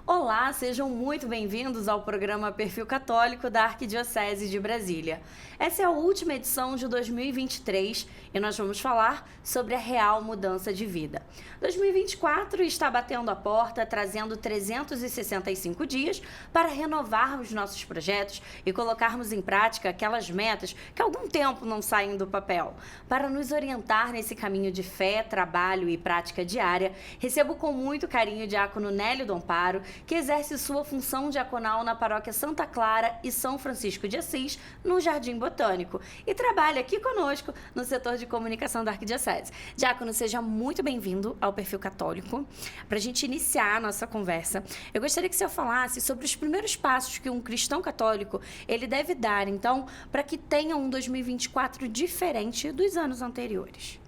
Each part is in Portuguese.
Olá, sejam muito bem-vindos ao programa Perfil Católico da Arquidiocese de Brasília. Essa é a última edição de 2023 e nós vamos falar sobre a real mudança de vida. 2024 está batendo a porta, trazendo 365 dias para renovarmos nossos projetos e colocarmos em prática aquelas metas que há algum tempo não saem do papel. Para nos orientar nesse caminho de fé, trabalho e prática diária, recebo com muito carinho o diácono Nélio Domparo, que exerce sua função diaconal na paróquia Santa Clara e São Francisco de Assis, no Jardim Botânico, e trabalha aqui conosco no setor de comunicação da Arquidiocese. Diácono, seja muito bem-vindo ao Perfil Católico. Para a gente iniciar a nossa conversa, eu gostaria que o senhor falasse sobre os primeiros passos que um cristão católico ele deve dar, então, para que tenha um 2024 diferente dos anos anteriores.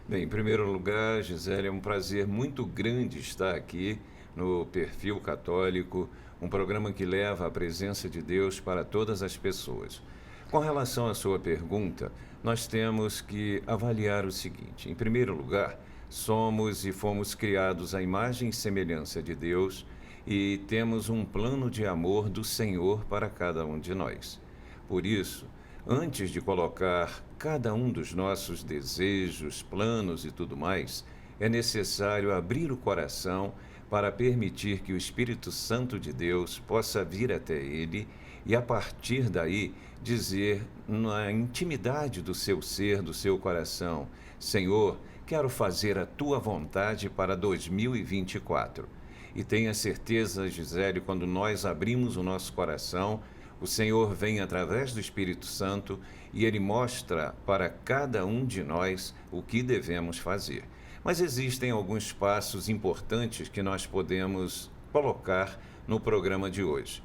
Bem, em primeiro lugar, Gisele, é um prazer muito grande estar aqui no Perfil Católico, um programa que leva a presença de Deus para todas as pessoas. Com relação à sua pergunta, nós temos que avaliar o seguinte: em primeiro lugar, somos e fomos criados à imagem e semelhança de Deus e temos um plano de amor do Senhor para cada um de nós. Por isso, antes de colocar cada um dos nossos desejos, planos e tudo mais, é necessário abrir o coração para permitir que o Espírito Santo de Deus possa vir até ele e, a partir daí, dizer na intimidade do seu ser, do seu coração: Senhor, quero fazer a tua vontade para 2024. E tenha certeza, Gisele, quando nós abrimos o nosso coração, o Senhor vem através do Espírito Santo e ele mostra para cada um de nós o que devemos fazer. Mas existem alguns passos importantes que nós podemos colocar no programa de hoje.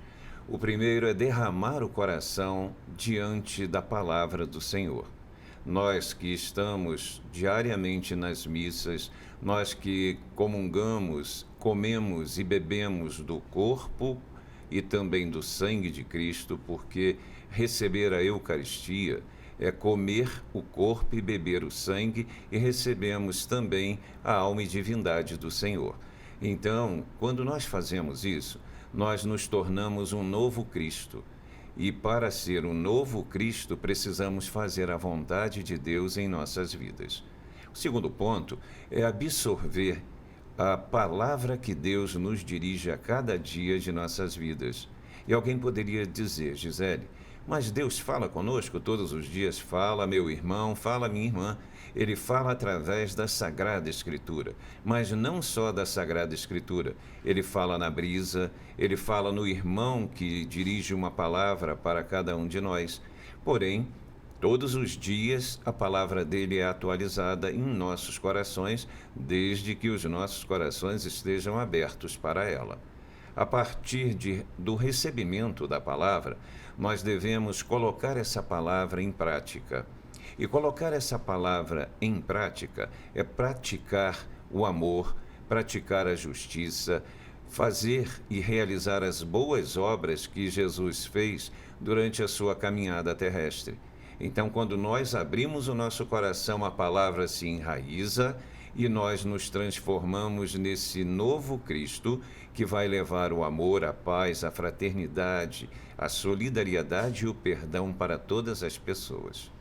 O primeiro é derramar o coração diante da palavra do Senhor. Nós que estamos diariamente nas missas, nós que comungamos, comemos e bebemos do corpo e também do sangue de Cristo, porque receber a Eucaristia é comer o corpo e beber o sangue, e recebemos também a alma e divindade do Senhor. Então, quando nós fazemos isso, nós nos tornamos um novo Cristo. E para ser um novo Cristo, precisamos fazer a vontade de Deus em nossas vidas. O segundo ponto é absorver a palavra que Deus nos dirige a cada dia de nossas vidas. E alguém poderia dizer: Gisele, mas Deus fala conosco todos os dias. Fala, meu irmão, fala, minha irmã. Ele fala através da Sagrada Escritura, mas não só da Sagrada Escritura. Ele fala na brisa, ele fala no irmão que dirige uma palavra para cada um de nós. Porém, todos os dias a palavra dele é atualizada em nossos corações, desde que os nossos corações estejam abertos para ela. A partir do recebimento da palavra, nós devemos colocar essa palavra em prática. E colocar essa palavra em prática é praticar o amor, praticar a justiça, fazer e realizar as boas obras que Jesus fez durante a sua caminhada terrestre. Então, quando nós abrimos o nosso coração, a palavra se enraiza e nós nos transformamos nesse novo Cristo que vai levar o amor, a paz, a fraternidade, a solidariedade e o perdão para todas as pessoas.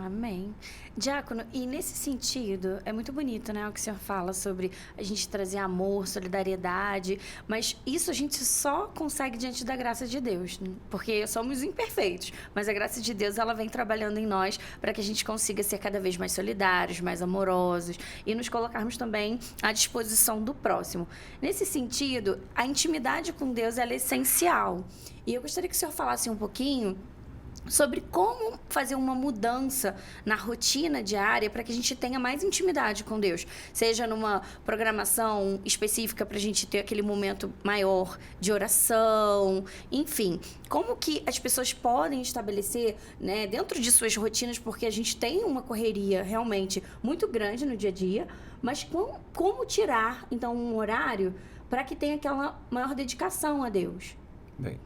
Amém. Diácono, e nesse sentido, é muito bonito, né, o que o senhor fala sobre a gente trazer amor, solidariedade, mas isso a gente só consegue diante da graça de Deus, né? Porque somos imperfeitos, mas a graça de Deus, ela vem trabalhando em nós para que a gente consiga ser cada vez mais solidários, mais amorosos e nos colocarmos também à disposição do próximo. Nesse sentido, a intimidade com Deus, ela é essencial. E eu gostaria que o senhor falasse um pouquinho sobre como fazer uma mudança na rotina diária para que a gente tenha mais intimidade com Deus, seja numa programação específica para a gente ter aquele momento maior de oração, enfim, como que as pessoas podem estabelecer, né, dentro de suas rotinas, porque a gente tem uma correria realmente muito grande no dia a dia, mas como tirar, então, um horário para que tenha aquela maior dedicação a Deus? Bem,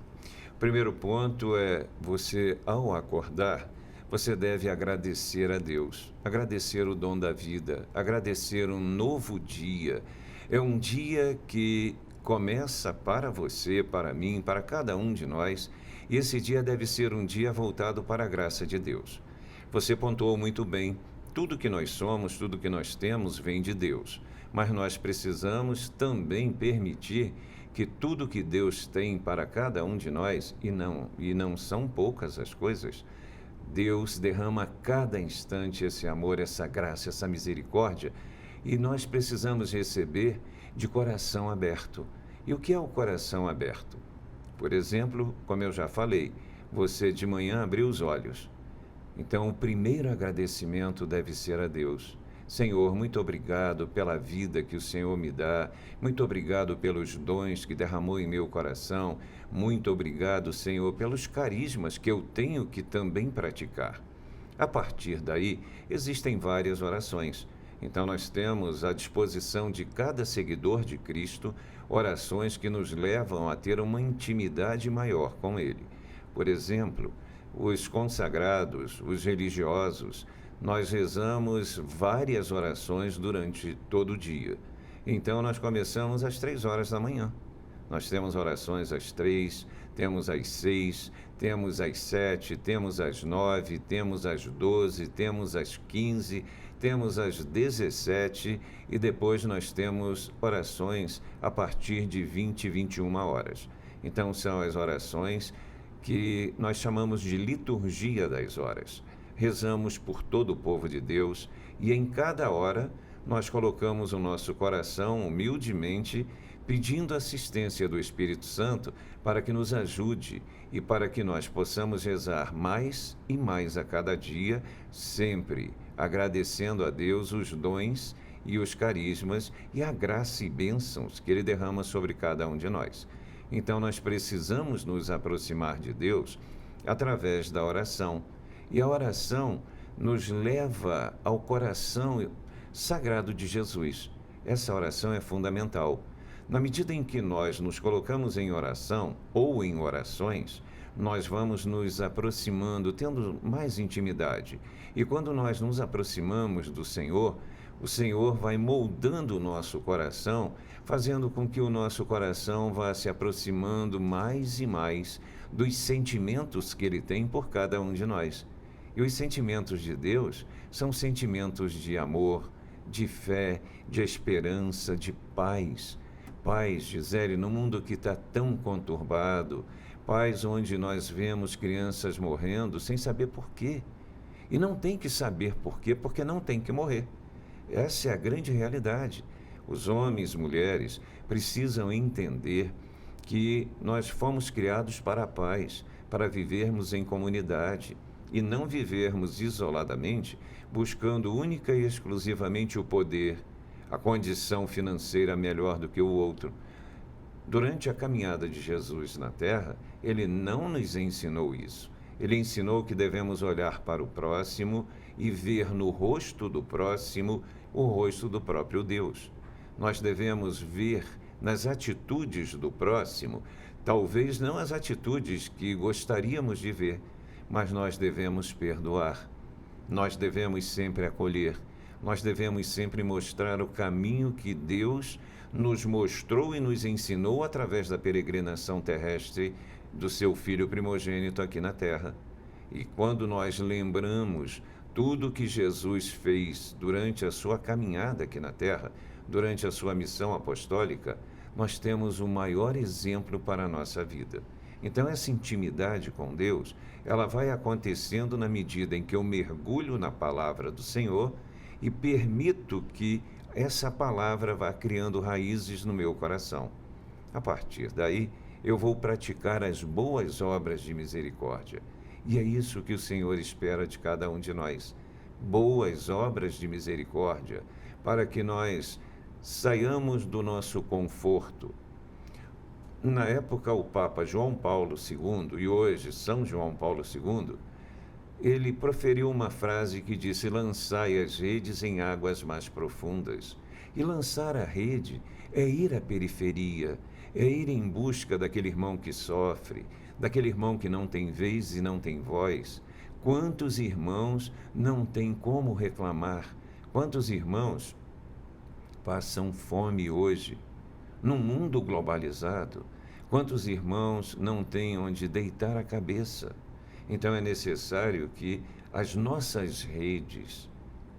o primeiro ponto é você, ao acordar, você deve agradecer a Deus, agradecer o dom da vida, agradecer um novo dia. É um dia que começa para você, para mim, para cada um de nós, e esse dia deve ser um dia voltado para a graça de Deus. Você pontuou muito bem, tudo que nós somos, tudo que nós temos vem de Deus, mas nós precisamos também permitir que tudo que Deus tem para cada um de nós, e não são poucas as coisas, Deus derrama a cada instante esse amor, essa graça, essa misericórdia, e nós precisamos receber de coração aberto. E o que é o coração aberto? Por exemplo, como eu já falei, você de manhã abriu os olhos. Então, o primeiro agradecimento deve ser a Deus. Senhor, muito obrigado pela vida que o Senhor me dá, muito obrigado pelos dons que derramou em meu coração, muito obrigado, Senhor, pelos carismas que eu tenho que também praticar. A partir daí, existem várias orações. Então, nós temos à disposição de cada seguidor de Cristo orações que nos levam a ter uma intimidade maior com Ele. Por exemplo, os consagrados, os religiosos, nós rezamos várias orações durante todo o dia. Então, nós começamos às 3 horas da manhã. Nós temos orações às 3, temos às 6, temos às 7, temos às 9, temos às 12, temos às 15, temos às 17 e depois nós temos orações a partir de 20 e 21 horas. Então, são as orações que nós chamamos de liturgia das horas. Rezamos por todo o povo de Deus e em cada hora nós colocamos o nosso coração humildemente pedindo assistência do Espírito Santo para que nos ajude e para que nós possamos rezar mais e mais a cada dia, sempre agradecendo a Deus os dons e os carismas e a graça e bênçãos que Ele derrama sobre cada um de nós. Então nós precisamos nos aproximar de Deus através da oração. E a oração nos leva ao coração sagrado de Jesus. Essa oração é fundamental. Na medida em que nós nos colocamos em oração ou em orações, nós vamos nos aproximando, tendo mais intimidade. E quando nós nos aproximamos do Senhor, o Senhor vai moldando o nosso coração, fazendo com que o nosso coração vá se aproximando mais e mais dos sentimentos que Ele tem por cada um de nós. E os sentimentos de Deus são sentimentos de amor, de fé, de esperança, de paz. Paz, Gisele, no mundo que está tão conturbado, paz onde nós vemos crianças morrendo sem saber por quê. E não tem que saber por quê, porque não tem que morrer. Essa é a grande realidade. Os homens e mulheres precisam entender que nós fomos criados para a paz, para vivermos em comunidade e não vivermos isoladamente, buscando única e exclusivamente o poder, a condição financeira melhor do que o outro. Durante a caminhada de Jesus na Terra, Ele não nos ensinou isso. Ele ensinou que devemos olhar para o próximo e ver no rosto do próximo o rosto do próprio Deus. Nós devemos ver nas atitudes do próximo, talvez não as atitudes que gostaríamos de ver, mas nós devemos perdoar. Nós devemos sempre acolher. Nós devemos sempre mostrar o caminho que Deus nos mostrou e nos ensinou através da peregrinação terrestre do seu Filho primogênito aqui na Terra. E quando nós lembramos tudo que Jesus fez durante a sua caminhada aqui na Terra, durante a sua missão apostólica, nós temos o maior exemplo para a nossa vida. Então, essa intimidade com Deus, ela vai acontecendo na medida em que eu mergulho na palavra do Senhor e permito que essa palavra vá criando raízes no meu coração. A partir daí, eu vou praticar as boas obras de misericórdia. E é isso que o Senhor espera de cada um de nós. Boas obras de misericórdia, para que nós saiamos do nosso conforto. Na época, o Papa João Paulo II, e hoje São João Paulo II, ele proferiu uma frase que disse: lançai as redes em águas mais profundas. E lançar a rede é ir à periferia, é ir em busca daquele irmão que sofre, daquele irmão que não tem vez e não tem voz. Quantos irmãos não têm como reclamar? Quantos irmãos passam fome hoje? Num mundo globalizado, quantos irmãos não têm onde deitar a cabeça? Então é necessário que as nossas redes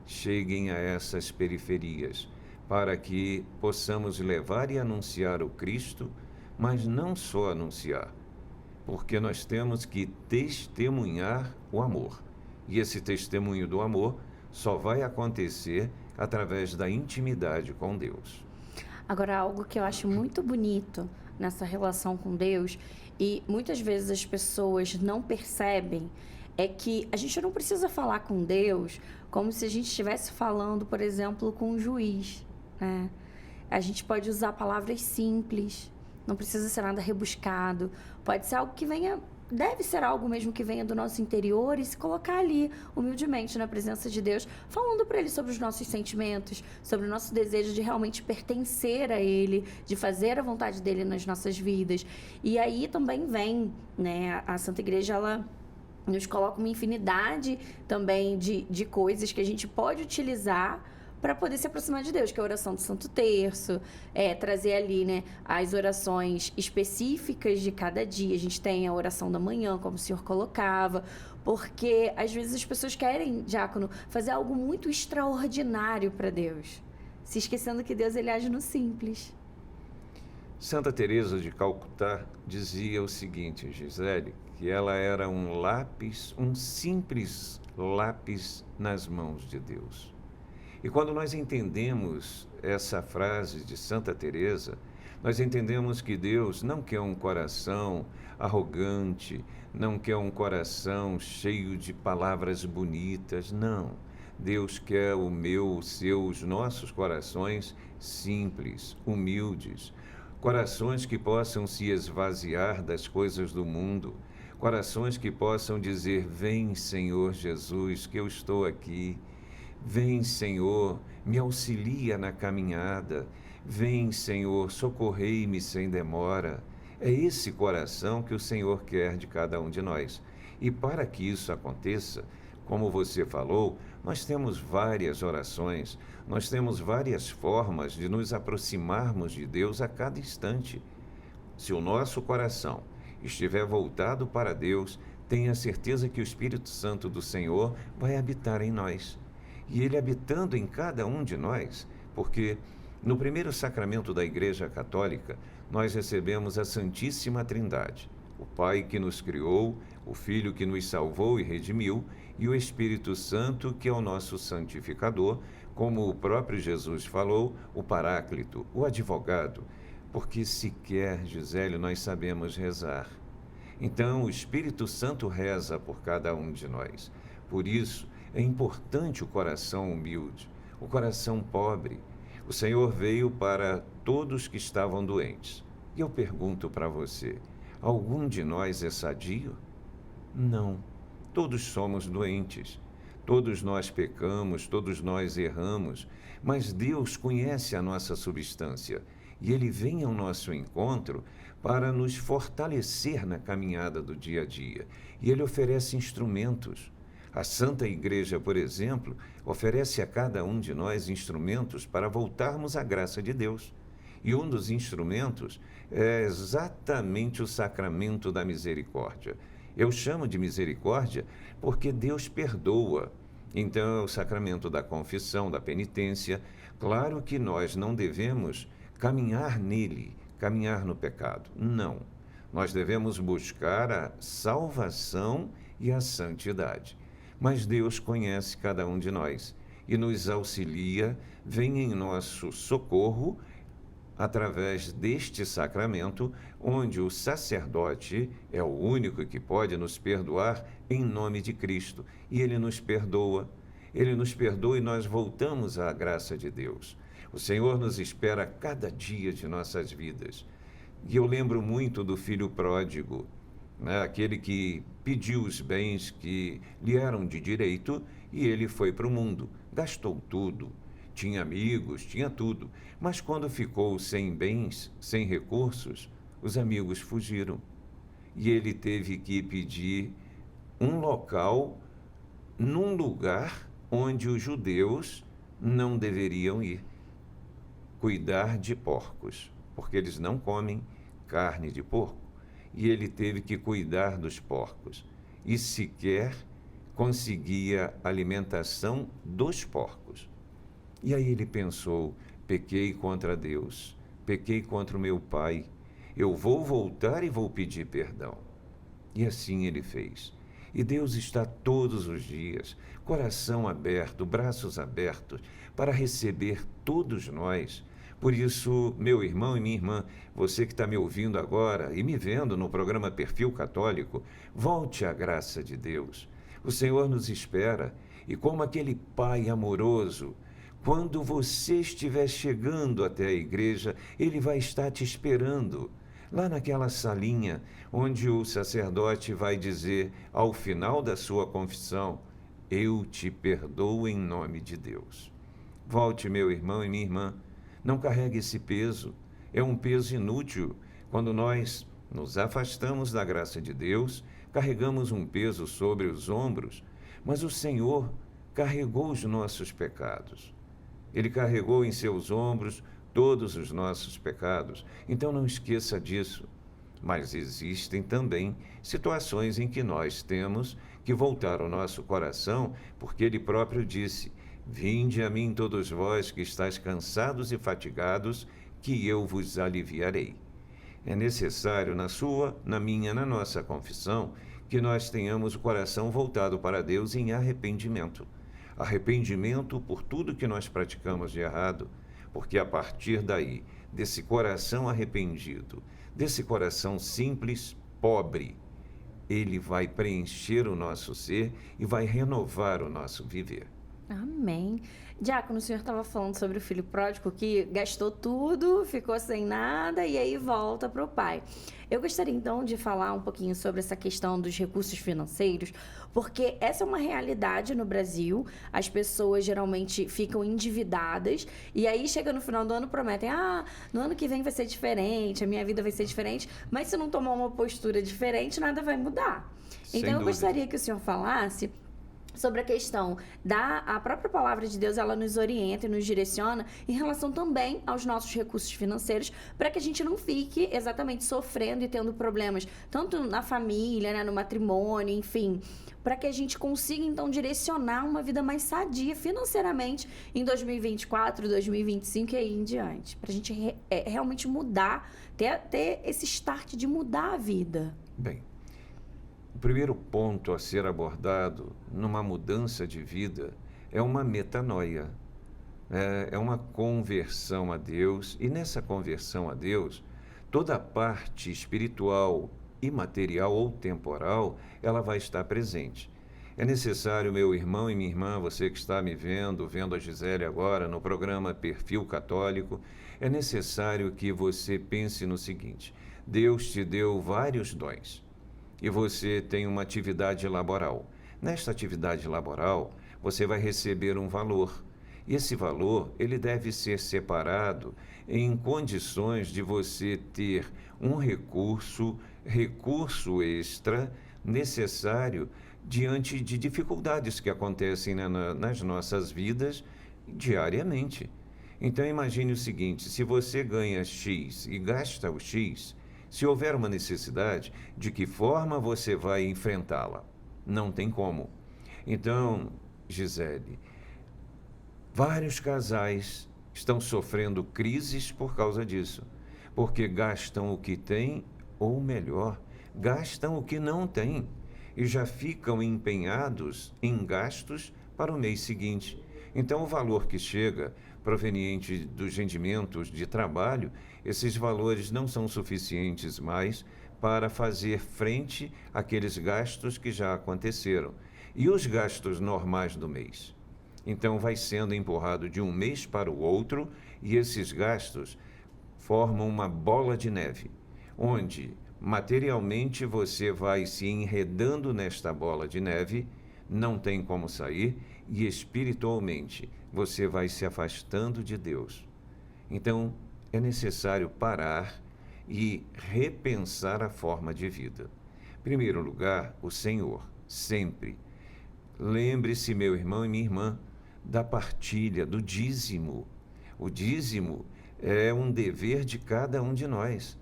cheguem a essas periferias, para que possamos levar e anunciar o Cristo, mas não só anunciar, porque nós temos que testemunhar o amor. E esse testemunho do amor só vai acontecer através da intimidade com Deus. Agora, algo que eu acho muito bonito nessa relação com Deus, e muitas vezes as pessoas não percebem, é que a gente não precisa falar com Deus como se a gente estivesse falando, por exemplo, com um juiz, né? A gente pode usar palavras simples, não precisa ser nada rebuscado, pode ser algo que venha, deve ser algo mesmo que venha do nosso interior e se colocar ali, humildemente, na presença de Deus, falando para Ele sobre os nossos sentimentos, sobre o nosso desejo de realmente pertencer a Ele, de fazer a vontade dEle nas nossas vidas. E aí também vem, né, a Santa Igreja, ela nos coloca uma infinidade também de coisas que a gente pode utilizar para poder se aproximar de Deus, que é a oração do Santo Terço, trazer ali, né, as orações específicas de cada dia. A gente tem a oração da manhã, como o senhor colocava, porque às vezes as pessoas querem, diácono, fazer algo muito extraordinário para Deus, se esquecendo que Deus, ele age no simples. Santa Teresa de Calcutá dizia o seguinte, Gisele, que ela era um lápis, um simples lápis nas mãos de Deus. E quando nós entendemos essa frase de Santa Teresa, nós entendemos que Deus não quer um coração arrogante, não quer um coração cheio de palavras bonitas, não. Deus quer o meu, o seu, os nossos corações simples, humildes, corações que possam se esvaziar das coisas do mundo, corações que possam dizer: vem, Senhor Jesus, que eu estou aqui. Vem, Senhor, me auxilia na caminhada. Vem, Senhor, socorrei-me sem demora. É esse coração que o Senhor quer de cada um de nós. E para que isso aconteça, como você falou, nós temos várias orações, nós temos várias formas de nos aproximarmos de Deus a cada instante. Se o nosso coração estiver voltado para Deus, tenha certeza que o Espírito Santo do Senhor vai habitar em nós. E Ele habitando em cada um de nós, porque no primeiro sacramento da Igreja Católica, nós recebemos a Santíssima Trindade, o Pai que nos criou, o Filho que nos salvou e redimiu, e o Espírito Santo, que é o nosso santificador, como o próprio Jesus falou, o Paráclito, o advogado, porque sequer, Gisele, nós sabemos rezar. Então, o Espírito Santo reza por cada um de nós. Por isso, é importante o coração humilde, o coração pobre. O Senhor veio para todos que estavam doentes. E eu pergunto para você, algum de nós é sadio? Não. Todos somos doentes. Todos nós pecamos, todos nós erramos, mas Deus conhece a nossa substância e Ele vem ao nosso encontro para nos fortalecer na caminhada do dia a dia. E Ele oferece instrumentos. A Santa Igreja, por exemplo, oferece a cada um de nós instrumentos para voltarmos à graça de Deus. E um dos instrumentos é exatamente o sacramento da misericórdia. Eu chamo de misericórdia porque Deus perdoa. Então, é o sacramento da confissão, da penitência. Claro que nós não devemos caminhar nele, caminhar no pecado. Não. Nós devemos buscar a salvação e a santidade. Mas Deus conhece cada um de nós e nos auxilia, vem em nosso socorro através deste sacramento, onde o sacerdote é o único que pode nos perdoar em nome de Cristo. E ele nos perdoa e nós voltamos à graça de Deus. O Senhor nos espera cada dia de nossas vidas. E eu lembro muito do filho pródigo, né? Aquele que pediu os bens que lhe eram de direito e ele foi para o mundo, gastou tudo. Tinha amigos, tinha tudo, mas quando ficou sem bens, sem recursos, os amigos fugiram. E ele teve que pedir um local, num lugar onde os judeus não deveriam ir, cuidar de porcos. porque eles não comem carne de porco. E ele teve que cuidar dos porcos. E sequer conseguia alimentação dos porcos. E aí ele pensou: pequei contra Deus, pequei contra o meu pai, eu vou voltar e vou pedir perdão. E assim ele fez. E Deus está todos os dias, coração aberto, braços abertos, para receber todos nós. Por isso, meu irmão e minha irmã, você que está me ouvindo agora e me vendo no programa Perfil Católico, volte à graça de Deus. O Senhor nos espera, e como aquele Pai amoroso, quando você estiver chegando até a igreja, Ele vai estar te esperando, lá naquela salinha onde o sacerdote vai dizer, ao final da sua confissão: eu te perdoo em nome de Deus. Volte, meu irmão e minha irmã, não carregue esse peso, é um peso inútil. Quando nós nos afastamos da graça de Deus, carregamos um peso sobre os ombros, mas o Senhor carregou os nossos pecados. Ele carregou em seus ombros todos os nossos pecados, então não esqueça disso. Mas existem também situações em que nós temos que voltar o nosso coração, porque Ele próprio disse: vinde a mim todos vós que estáis cansados e fatigados, que eu vos aliviarei. É necessário na sua, na minha, na nossa confissão, que nós tenhamos o coração voltado para Deus em arrependimento. Arrependimento por tudo que nós praticamos de errado, porque a partir daí, desse coração arrependido, desse coração simples, pobre, Ele vai preencher o nosso ser e vai renovar o nosso viver. Amém. Diácono, o senhor estava falando sobre o filho pródigo que gastou tudo, ficou sem nada e aí volta para o pai. Eu gostaria então de falar um pouquinho sobre essa questão dos recursos financeiros, porque essa é uma realidade no Brasil. As pessoas geralmente ficam endividadas e aí chega no final do ano, prometem: no ano que vem vai ser diferente, a minha vida vai ser diferente, mas se não tomar uma postura diferente, nada vai mudar. Então eu gostaria que o senhor falasse sobre a questão a própria palavra de Deus, ela nos orienta e nos direciona em relação também aos nossos recursos financeiros, para que a gente não fique exatamente sofrendo e tendo problemas, tanto na família, né, no matrimônio, enfim, para que a gente consiga, então, direcionar uma vida mais sadia financeiramente em 2024, 2025 e aí em diante, para a gente realmente mudar, ter esse start de mudar a vida. Bem, o primeiro ponto a ser abordado numa mudança de vida é uma metanoia, é uma conversão a Deus, e nessa conversão a Deus, toda a parte espiritual, imaterial ou temporal, ela vai estar presente. É necessário, meu irmão e minha irmã, você que está me vendo a Gisele agora no programa Perfil Católico, é necessário que você pense no seguinte: Deus te deu vários dons. E você tem uma atividade laboral. Nesta atividade laboral, você vai receber um valor. E esse valor, ele deve ser separado em condições de você ter um recurso extra necessário diante de dificuldades que acontecem nas nossas vidas diariamente. Então, imagine o seguinte: se você ganha X e gasta o X, se houver uma necessidade, de que forma você vai enfrentá-la? Não tem como. Então, Gisele, vários casais estão sofrendo crises por causa disso, porque gastam o que têm, ou melhor, gastam o que não têm, e já ficam empenhados em gastos para o mês seguinte. Então, o valor que chega, proveniente dos rendimentos de trabalho, esses valores não são suficientes mais para fazer frente àqueles gastos que já aconteceram. E os gastos normais do mês? Então, vai sendo empurrado de um mês para o outro, e esses gastos formam uma bola de neve, onde materialmente você vai se enredando nesta bola de neve, não tem como sair, e espiritualmente você vai se afastando de Deus. Então, é necessário parar e repensar a forma de vida. Em primeiro lugar, o Senhor, sempre. Lembre-se, meu irmão e minha irmã, da partilha, do dízimo. O dízimo é um dever de cada um de nós.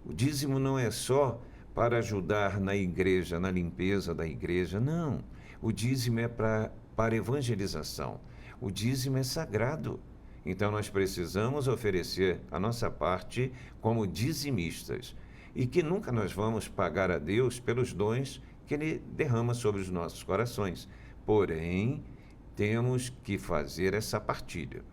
O dízimo não é só para ajudar na igreja, na limpeza da igreja, não. O dízimo é para evangelização. O dízimo é sagrado. Então nós precisamos oferecer a nossa parte como dizimistas. E que nunca nós vamos pagar a Deus pelos dons que Ele derrama sobre os nossos corações. Porém, temos que fazer essa partilha.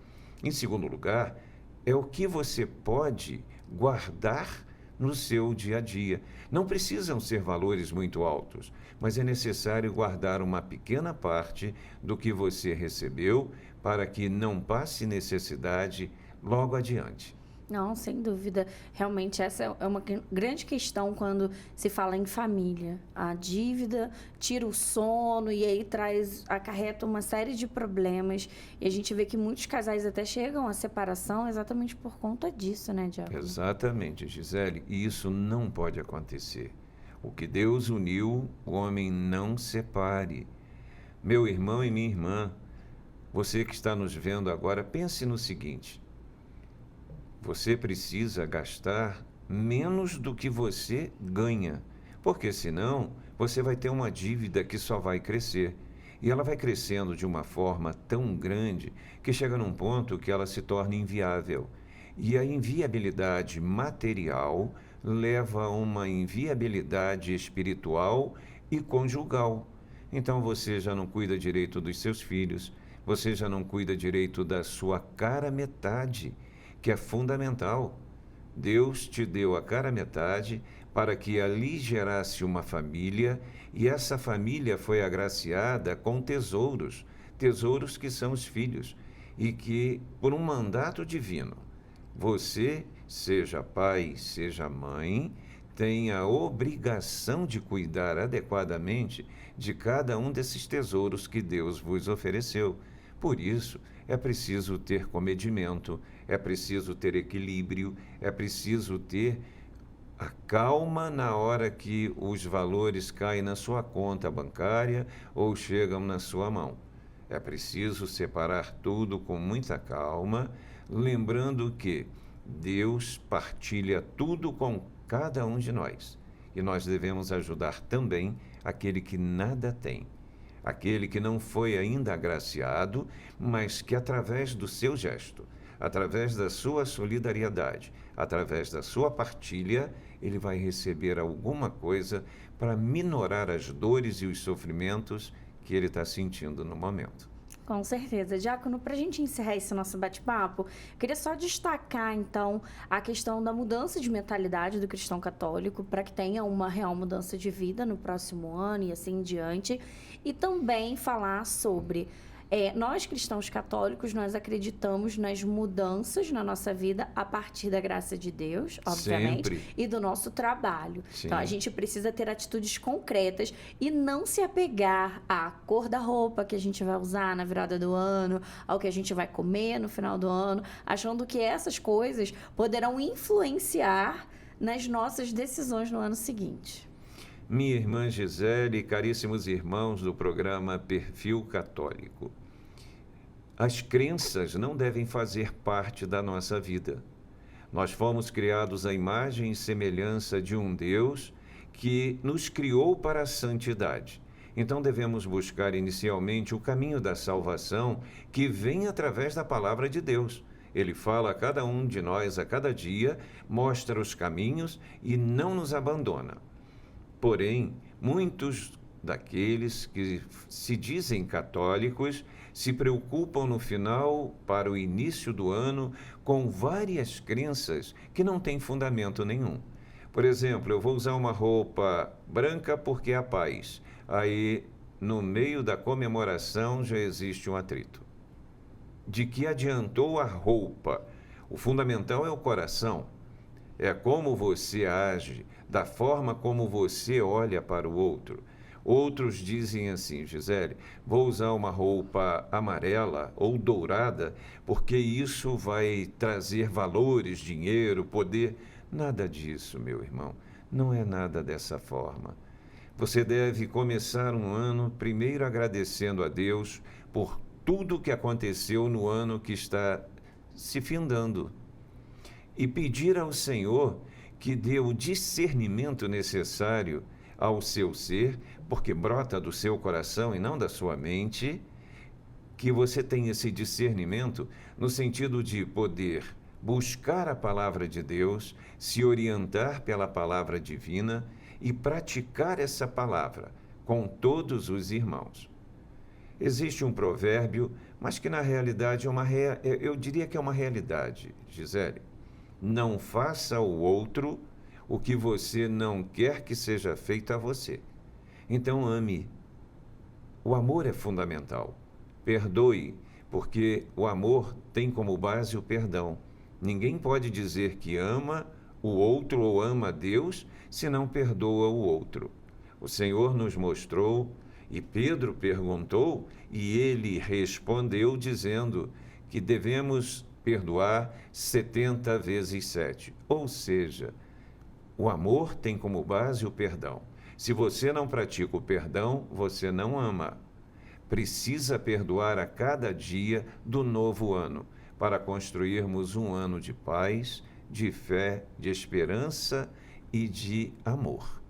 Em segundo lugar, é o que você pode guardar no seu dia a dia. Não precisam ser valores muito altos, mas é necessário guardar uma pequena parte do que você recebeu para que não passe necessidade logo adiante. Não, sem dúvida. Realmente, essa é uma grande questão quando se fala em família. A dívida tira o sono e aí acarreta uma série de problemas. E a gente vê que muitos casais até chegam à separação exatamente por conta disso, né, Diácono? Exatamente, Gisele. E isso não pode acontecer. O que Deus uniu, o homem não separe. Meu irmão e minha irmã, você que está nos vendo agora, pense no seguinte: você precisa gastar menos do que você ganha, porque senão você vai ter uma dívida que só vai crescer. E ela vai crescendo de uma forma tão grande que chega num ponto que ela se torna inviável. E a inviabilidade material leva a uma inviabilidade espiritual e conjugal. Então você já não cuida direito dos seus filhos, você já não cuida direito da sua cara metade, que é fundamental. Deus te deu a cara metade para que ali gerasse uma família, e essa família foi agraciada com tesouros, tesouros que são os filhos, e que, por um mandato divino, você, seja pai, seja mãe, tem a obrigação de cuidar adequadamente de cada um desses tesouros que Deus vos ofereceu. Por isso, é preciso ter comedimento, é preciso ter equilíbrio, é preciso ter a calma na hora que os valores caem na sua conta bancária ou chegam na sua mão. É preciso separar tudo com muita calma, lembrando que Deus partilha tudo com cada um de nós. E nós devemos ajudar também aquele que nada tem. Aquele que não foi ainda agraciado, mas que através do seu gesto, através da sua solidariedade, através da sua partilha, ele vai receber alguma coisa para minorar as dores e os sofrimentos que ele está sentindo no momento. Com certeza. Diácono, para a gente encerrar esse nosso bate-papo, queria só destacar, então, a questão da mudança de mentalidade do cristão católico para que tenha uma real mudança de vida no próximo ano e assim em diante. E também falar sobre nós cristãos católicos, nós acreditamos nas mudanças na nossa vida a partir da graça de Deus, obviamente, Sempre. e do nosso trabalho. Sim. Então, a gente precisa ter atitudes concretas e não se apegar à cor da roupa que a gente vai usar na virada do ano, ao que a gente vai comer no final do ano, achando que essas coisas poderão influenciar nas nossas decisões no ano seguinte. Minha irmã Gisele, caríssimos irmãos do programa Perfil Católico, as crenças não devem fazer parte da nossa vida. Nós fomos criados à imagem e semelhança de um Deus que nos criou para a santidade. Então devemos buscar inicialmente o caminho da salvação que vem através da palavra de Deus. Ele fala a cada um de nós a cada dia, mostra os caminhos e não nos abandona. Porém, muitos daqueles que se dizem católicos se preocupam no final, para o início do ano, com várias crenças que não têm fundamento nenhum. Por exemplo, eu vou usar uma roupa branca porque é a paz. Aí, no meio da comemoração, já existe um atrito. De que adiantou a roupa? O fundamental é o coração. É como você age, da forma como você olha para o outro. Outros dizem assim: Gisele, vou usar uma roupa amarela ou dourada porque isso vai trazer valores, dinheiro, poder. Nada disso, meu irmão. Não é nada dessa forma. Você deve começar um ano primeiro agradecendo a Deus por tudo que aconteceu no ano que está se findando. e pedir ao Senhor que dê o discernimento necessário ao seu ser, porque brota do seu coração e não da sua mente, que você tenha esse discernimento no sentido de poder buscar a palavra de Deus, se orientar pela palavra divina e praticar essa palavra com todos os irmãos. Existe um provérbio, mas que na realidade eu diria que é uma realidade, Gisele. Não faça ao outro o que você não quer que seja feito a você. Então ame. O amor é fundamental. Perdoe, porque o amor tem como base o perdão. Ninguém pode dizer que ama o outro ou ama a Deus se não perdoa o outro. O Senhor nos mostrou, e Pedro perguntou, e ele respondeu dizendo que devemos perdoar 70 vezes 7. Ou seja, o amor tem como base o perdão. Se você não pratica o perdão, você não ama. Precisa perdoar a cada dia do novo ano, para construirmos um ano de paz, de fé, de esperança e de amor.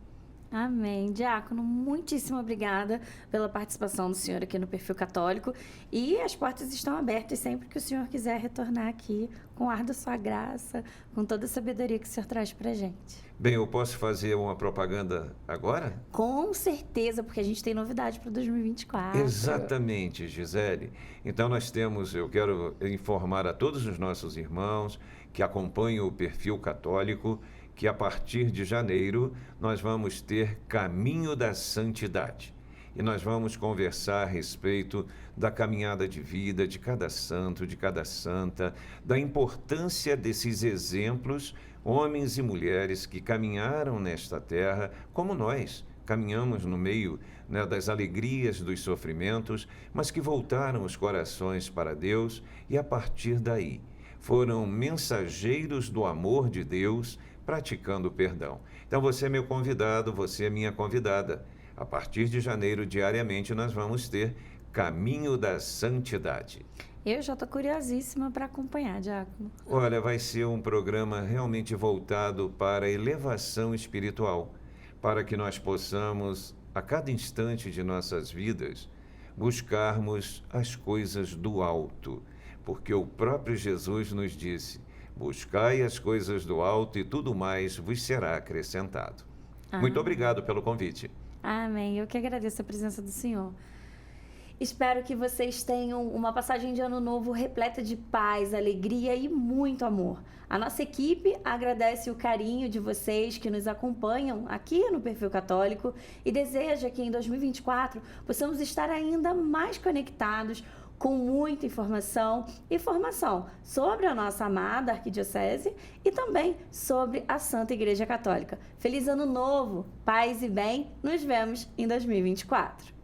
Amém. Diácono, muitíssimo obrigada pela participação do senhor aqui no Perfil Católico. E as portas estão abertas sempre que o senhor quiser retornar aqui com o ar da sua graça, com toda a sabedoria que o senhor traz para a gente. Bem, eu posso fazer uma propaganda agora? Com certeza, porque a gente tem novidade para 2024. Exatamente, Gisele. Então eu quero informar a todos os nossos irmãos que acompanham o Perfil Católico que a partir de janeiro nós vamos ter Caminho da Santidade. E nós vamos conversar a respeito da caminhada de vida de cada santo, de cada santa, da importância desses exemplos, homens e mulheres que caminharam nesta terra como nós. Caminhamos no meio, né, das alegrias, dos sofrimentos, mas que voltaram os corações para Deus e a partir daí foram mensageiros do amor de Deus, praticando o perdão. Então você é meu convidado, você é minha convidada. A partir de janeiro, diariamente, nós vamos ter Caminho da Santidade. Eu já estou curiosíssima para acompanhar, Diácono. Olha, vai ser um programa realmente voltado para a elevação espiritual, para que nós possamos, a cada instante de nossas vidas, buscarmos as coisas do alto, porque o próprio Jesus nos disse: buscai as coisas do alto e tudo mais vos será acrescentado. Muito obrigado pelo convite. Amém. Eu que agradeço a presença do Senhor. Espero que vocês tenham uma passagem de ano novo repleta de paz, alegria e muito amor. A nossa equipe agradece o carinho de vocês que nos acompanham aqui no Perfil Católico e deseja que em 2024 possamos estar ainda mais conectados com muita informação e formação sobre a nossa amada Arquidiocese e também sobre a Santa Igreja Católica. Feliz Ano Novo, paz e bem, nos vemos em 2024.